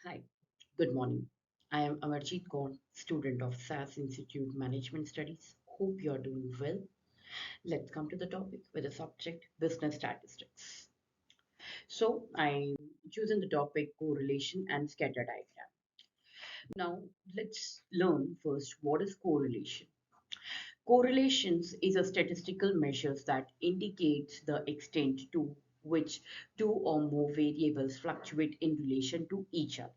Hi, good morning. I am Amarjit Kaur, student of SAS Institute Management Studies. Hope you are doing well. Let's come to the topic with the subject business statistics. So I chosen the topic correlation and scatter diagram. Now let's learn first what is correlation. Correlations is a statistical measures that indicates the extent to which two or more variables fluctuate in relation to each other.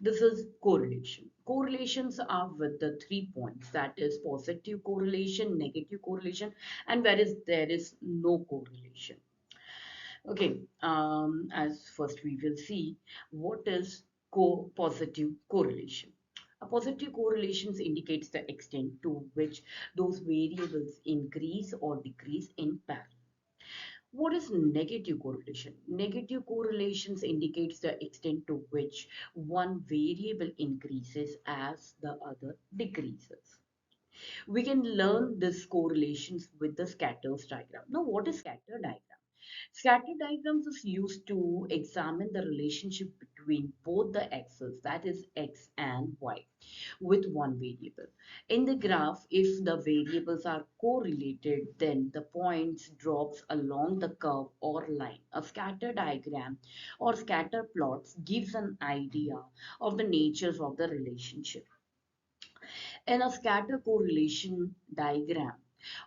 This is correlation. Correlations are with the 3 points, that is positive correlation, negative correlation, and whereas there is no correlation. Okay, as first we will see what is positive correlation. A positive correlation indicates the extent to which those variables increase or decrease in parallel. What is negative correlation? Negative correlations indicates the extent to which one variable increases as the other decreases. We can learn this correlations with the scatters diagram. Now, what is scatter diagram? Scatter diagrams is used to examine the relationship between both the axes, that is x and y, with one variable. In the graph, if the variables are correlated, then the points drops along the curve or line. A scatter diagram or scatter plots gives an idea of the natures of the relationship. In a scatter correlation diagram,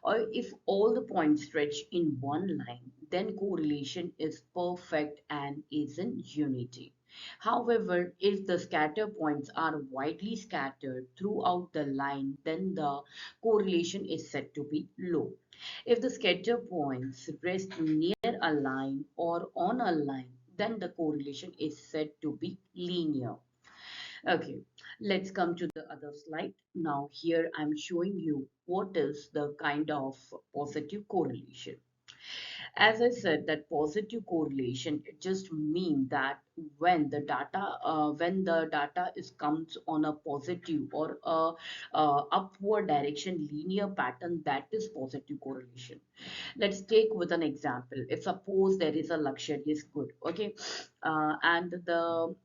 or if all the points stretch in one line, then correlation is perfect and is in unity. However, if the scatter points are widely scattered throughout the line, then the correlation is said to be low. If the scatter points rest near a line or on a line, then the correlation is said to be linear. Okay, let's come to the other slide. Now here I'm showing you what is the kind of positive correlation. As I said, that positive correlation it just mean that when the data is comes on a positive or a upward direction linear pattern, that is positive correlation. Let's take with an example. If suppose there is a luxurious good, okay, and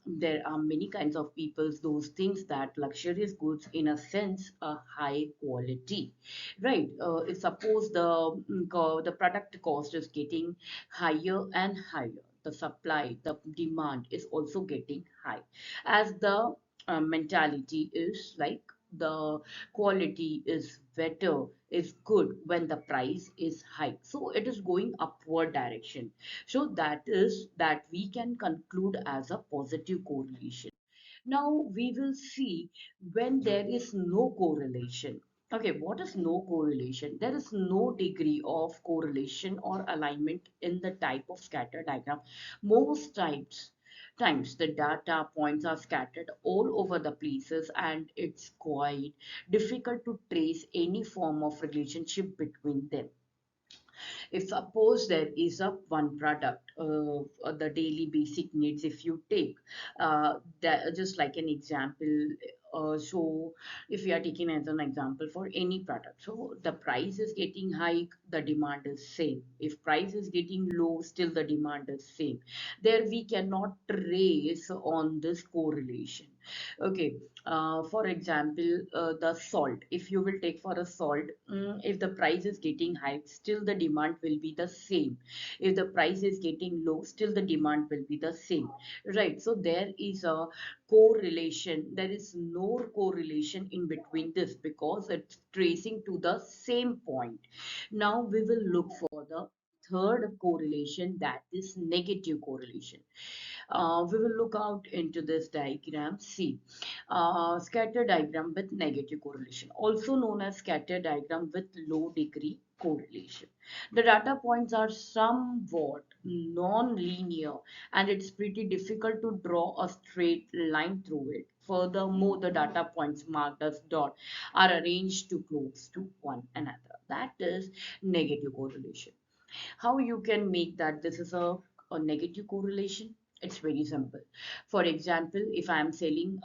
there are many kinds of peoples those things that luxurious goods in a sense a high quality, right? If suppose the product cost is getting higher and higher, the supply, the demand is also getting high, as the mentality is like the quality is better, is good when the price is high, so it is going upward direction. So that is that we can conclude as a positive correlation. Now we will see when there is no correlation. Okay, what is no correlation? There is no degree of correlation or alignment in the type of scatter diagram. Most times the data points are scattered all over the places, and it's quite difficult to trace any form of relationship between them. If suppose there is a one product, the daily basic needs, if you take that just like an example, so if we are taking as an example for any product, so the price is getting high, the demand is same. If price is getting low, still the demand is same. There we cannot trace on this correlation. Okay, for example, the salt. If you will take for a salt, if the price is getting high, still the demand will be the same. If the price is getting low, still the demand will be the same. Right. So there is a correlation. There is no correlation in between this because it's tracing to the same point. Now we will look for the third correlation, that is negative correlation. We will look out into this diagram. See, scatter diagram with negative correlation, also known as scatter diagram with low degree correlation. The data points are somewhat non-linear, and it's pretty difficult to draw a straight line through it. Furthermore, the data points marked as dot are arranged too close to one another. That is negative correlation. How you can make that this is a negative correlation? It's very simple. For example, if I'm selling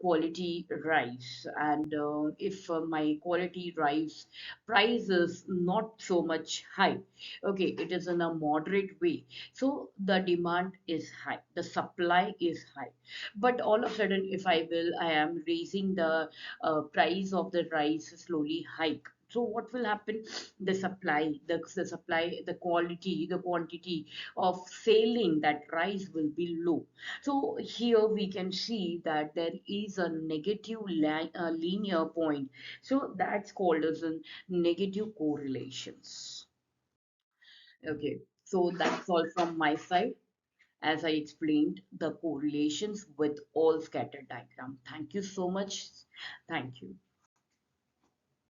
quality rice, and if my quality rice price is not so much high, okay, it is in a moderate way. So the demand is high, the supply is high. But all of a sudden, if I am raising the price of the rice slowly hike. So what will happen? The supply, the quality, the quantity of selling that rice will be low. So here we can see that there is a negative linear point. So that's called as a negative correlations. Okay, so that's all from my side. As I explained, the correlations with all scatter diagram. Thank you so much. Thank you.